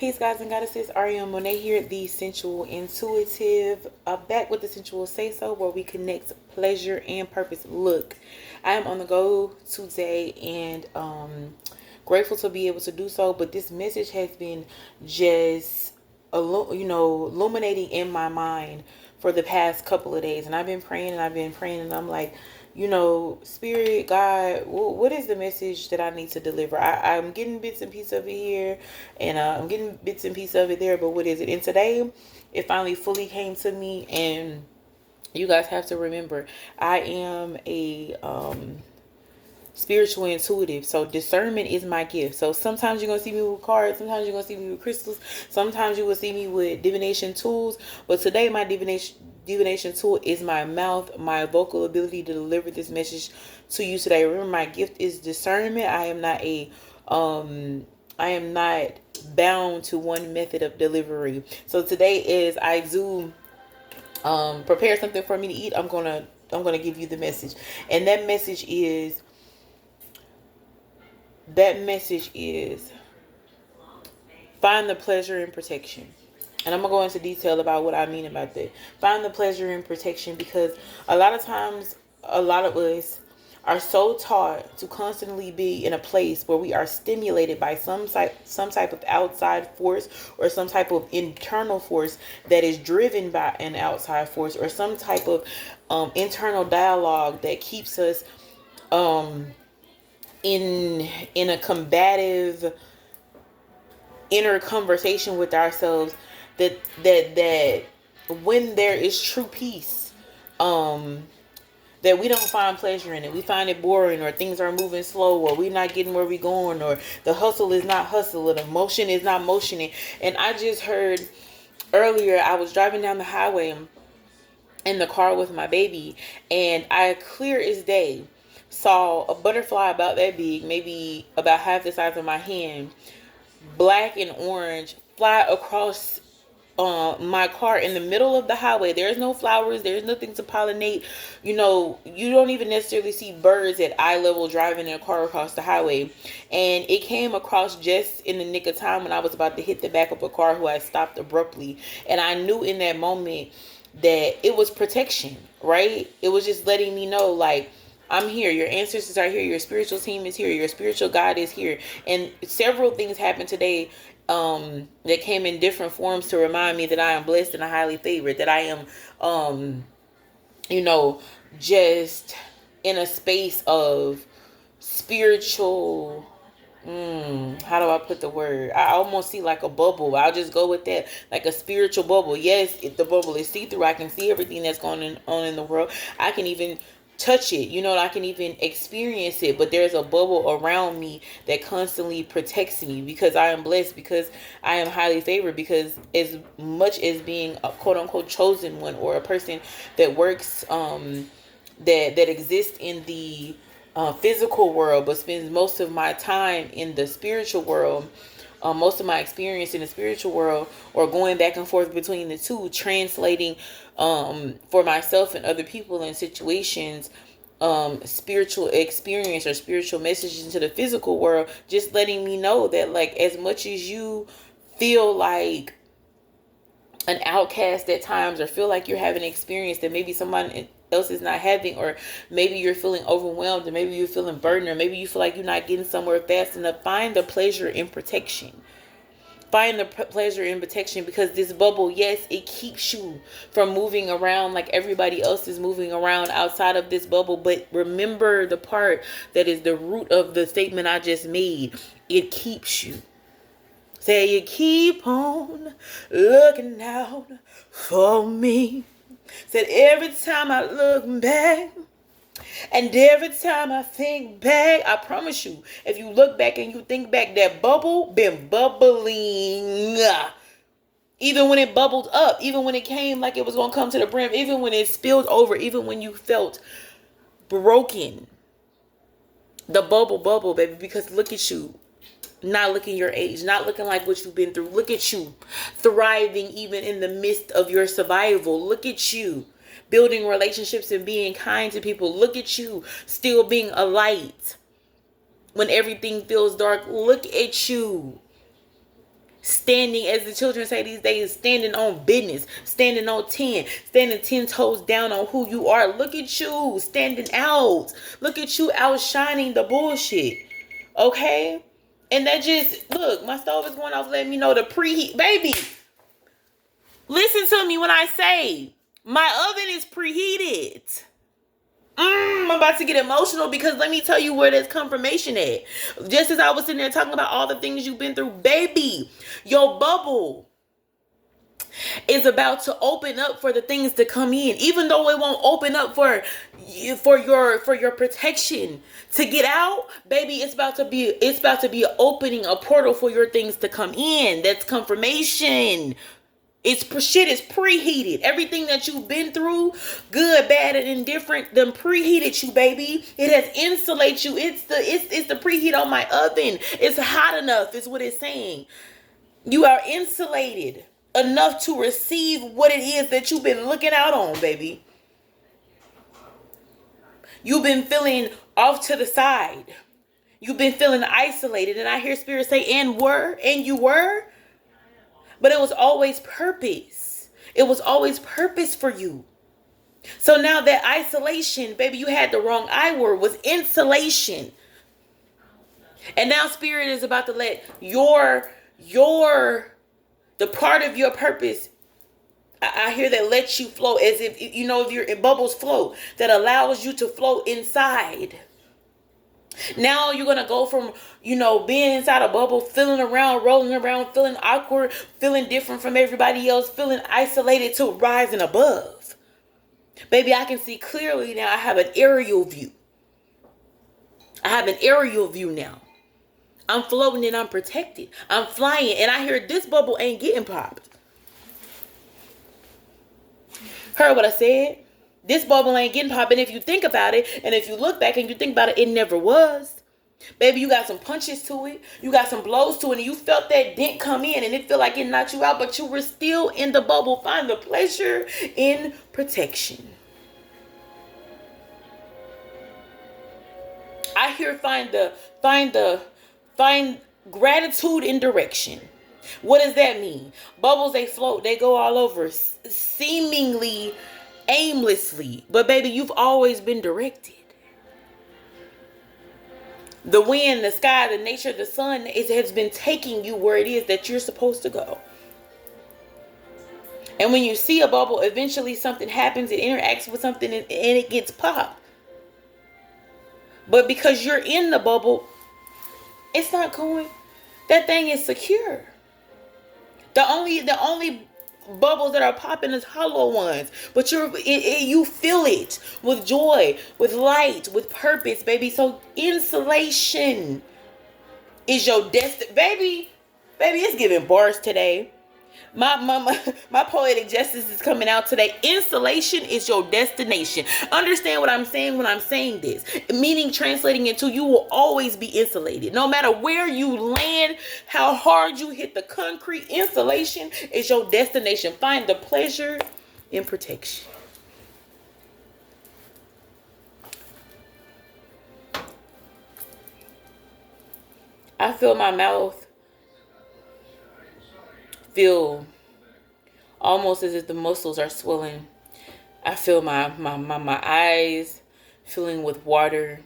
Peace, guys and goddesses. Aurion Monae here, the Sensual Intuitive. Back with the Sensual Say So, where we connect pleasure and purpose. Look, I am on the go today and grateful to be able to do so. But this message has been just, illuminating in my mind for the past couple of days. And I've been praying and I'm like, Spirit, God, what is the message that I need to deliver? I'm getting bits and pieces of it here, and I'm getting bits and pieces of it there, but what is it? And today, it finally fully came to me, and you guys have to remember, I am a spiritual intuitive, so discernment is my gift. So sometimes you're gonna see me with cards, sometimes you're gonna see me with crystals, sometimes you will see me with divination tools, but today my divination tool is my mouth, my vocal ability to deliver this message to you today. Remember, my gift is discernment. I am not bound to one method of delivery. So today is, I do prepare something for me to eat. I'm gonna give you the message, and that message is find the pleasure in protection. And I'm going to go into detail about what I mean about that. Find the pleasure in protection, because a lot of times, a lot of us are so taught to constantly be in a place where we are stimulated by some type of outside force, or some type of internal force that is driven by an outside force, or some type of internal dialogue that keeps us in a combative inner conversation with ourselves, that when there is true peace, that we don't find pleasure in it. We find it boring, or things are moving slow, or we're not getting where we're going, or the hustle is not hustle, or the motion is not motioning. And I just heard earlier, I was driving down the highway in the car with my baby, and I clear as day saw a butterfly about that big, maybe about half the size of my hand, black and orange, fly across my car in the middle of the highway. There's no flowers, there's nothing to pollinate. You don't even necessarily see birds at eye level driving in a car across the highway. And it came across just in the nick of time when I was about to hit the back of a car who had stopped abruptly. And I knew in that moment that it was protection, right? It was just letting me know, like, I'm here. Your ancestors are here. Your spiritual team is here. Your spiritual guide is here. And several things happened today that came in different forms to remind me that I am blessed and highly favored. That I am, just in a space of spiritual. How do I put the word? I almost see like a bubble. I'll just go with that. Like a spiritual bubble. Yes, if the bubble is see-through, I can see everything that's going on in the world. I can even touch it, I can even experience it, but there's a bubble around me that constantly protects me, because I am blessed, because I am highly favored, because as much as being a quote-unquote chosen one, or a person that works that exists in the physical world but spends most of my time in the spiritual world, most of my experience in the spiritual world, or going back and forth between the two, translating for myself and other people in situations, spiritual experience or spiritual messages into the physical world, just letting me know that, like, as much as you feel like an outcast at times, or feel like you're having an experience that maybe someone else is not having, or maybe you're feeling overwhelmed, or maybe you're feeling burdened, or maybe you feel like you're not getting somewhere fast enough, find the pleasure in protection. Find the pleasure in protection, because this bubble, yes, it keeps you from moving around like everybody else is moving around outside of this bubble. But remember the part that is the root of the statement I just made. It keeps you. Say, you keep on looking out for me. Said, every time I look back, and every time I think back, I promise you, if you look back and you think back, that bubble been bubbling. Even when it bubbled up, even when it came like it was going to come to the brim, even when it spilled over, even when you felt broken. The bubble, baby, because look at you. Not looking your age, not looking like what you've been through. Look at you, thriving even in the midst of your survival. Look at you, building relationships and being kind to people. Look at you, still being a light when everything feels dark. Look at you. Standing, as the children say these days, standing on business, standing on 10, standing 10 toes down on who you are. Look at you standing out. Look at you outshining the bullshit. Okay? And that just, look, my stove is going off, letting me know the preheat. Baby, listen to me when I say my oven is preheated. I'm about to get emotional because let me tell you where there's confirmation at. Just as I was sitting there talking about all the things you've been through, baby, your bubble is about to open up for the things to come in, even though it won't open up for your protection to get out. Baby, it's about to be opening a portal for your things to come in. That's confirmation. Shit is preheated. Everything that you've been through, good, bad, and indifferent, them preheated you, baby. It has insulated you. It's the preheat on my oven. It's hot enough, is what it's saying. You are insulated enough to receive what it is that you've been looking out on, baby. You've been feeling off to the side. You've been feeling isolated. And I hear Spirit say, and you were. But it was always purpose. It was always purpose for you. So now that isolation, baby, you had the wrong I word, was insulation. And now Spirit is about to let the part of your purpose, I hear that lets you flow as if, you know, if you're in bubbles flow, that allows you to flow inside. Now you're going to go from, you know, being inside a bubble, feeling around, rolling around, feeling awkward, feeling different from everybody else, feeling isolated, to rising above. Baby, I can see clearly now. I have an aerial view. I have an aerial view now. I'm floating and I'm protected. I'm flying, and I hear this bubble ain't getting popped. Heard what I said? This bubble ain't getting popped. And if you think about it, and if you look back and you think about it, it never was. Baby, you got some punches to it. You got some blows to it. And you felt that dent come in, and it felt like it knocked you out. But you were still in the bubble. Find the pleasure in protection. I hear find gratitude in direction. What does that mean? Bubbles, they float. They go all over. Seemingly aimlessly. But baby, you've always been directed. The wind, the sky, the nature, the sun has been taking you where it is that you're supposed to go. And when you see a bubble, eventually something happens. It interacts with something and it gets popped. But because you're in the bubble, it's not going. That thing is secure. The only bubbles that are popping is hollow ones, but you feel it with joy, with light, with purpose, baby. So insulation is your destiny, baby. Baby, it's giving bars today. My poetic justice is coming out today. Insulation is your destination. Understand what I'm saying when I'm saying this. Meaning, translating into, you will always be insulated. No matter where you land, how hard you hit the concrete, insulation is your destination. Find the pleasure in protection. I feel my mouth feel almost as if the muscles are swelling. I feel my eyes filling with water.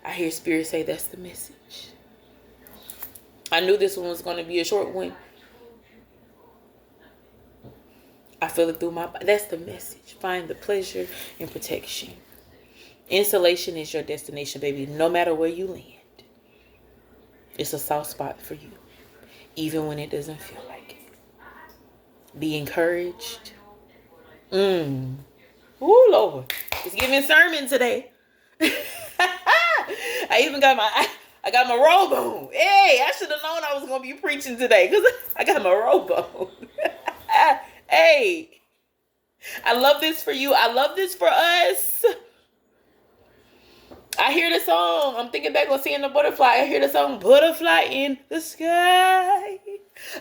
I hear Spirit say, that's the message. I knew this one was going to be a short one. I feel it through my body. That's the message. Find the pleasure in protection. Insulation is your destination, baby. No matter where you land, it's a soft spot for you, even when it doesn't feel like it. Be encouraged. Ooh, Lord. It's giving sermon today. I got my robe on. Hey, I should have known I was going to be preaching today because I got my robe on. Hey, I love this for you. I love this for us. I hear the song. I'm thinking back on seeing the butterfly. I hear the song, butterfly in the sky.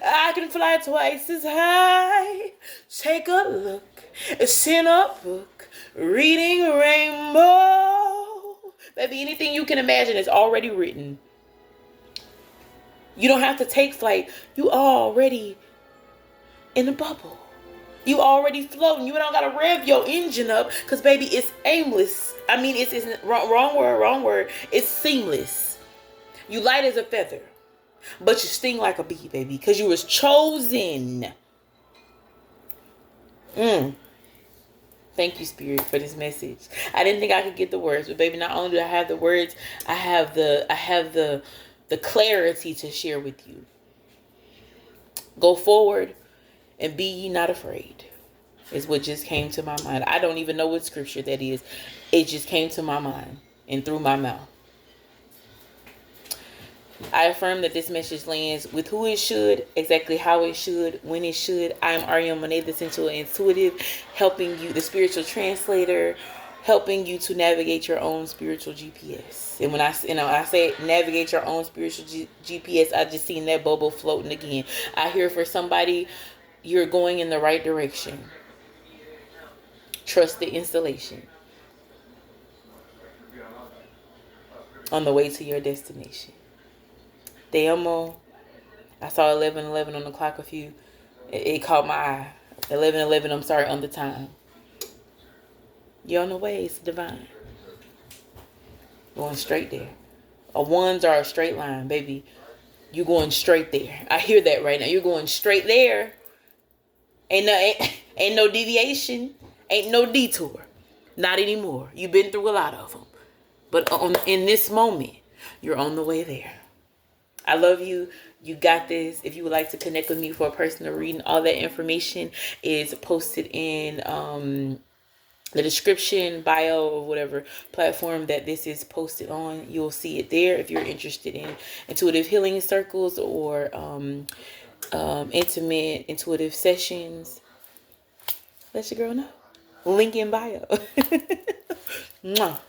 I can fly twice as high. Take a look. It's in a book. Reading rainbow. Baby, anything you can imagine is already written. You don't have to take flight. You already in the bubble. You already floating. You don't gotta rev your engine up, because baby, it's aimless. I mean, it's wrong word. It's seamless. You light as a feather, but you sting like a bee, baby, because you was chosen. Thank you, Spirit, for this message. I didn't think I could get the words, but baby, not only do I have the words, I have the clarity to share with you. Go forward and be ye not afraid, is what just came to my mind. I don't even know what scripture that is. It just came to my mind and through my mouth. I affirm that this message lands with who it should, exactly how it should, when it should. I am Aurion Monae, the Sensual Intuitive, helping you, the spiritual translator, helping you to navigate your own spiritual GPS. And when I say navigate your own spiritual GPS, I just seen that bubble floating again. I hear for somebody, you're going in the right direction. Trust the installation on the way to your destination. Te amo. I saw 11:11 on the clock a few. It caught my eye. 11:11, I'm sorry, on the time. You're on the way. It's divine. Going straight there. A ones are a straight line, baby. You're going straight there. I hear that right now. You're going straight there. Ain't no deviation. Ain't no detour. Not anymore. You've been through a lot of them. But in this moment, you're on the way there. I love you. You got this. If you would like to connect with me for a personal reading, all that information is posted in the description, bio, or whatever platform that this is posted on. You'll see it there if you're interested in intuitive healing circles or intimate intuitive sessions. Let your girl know. Link in bio. Mwah.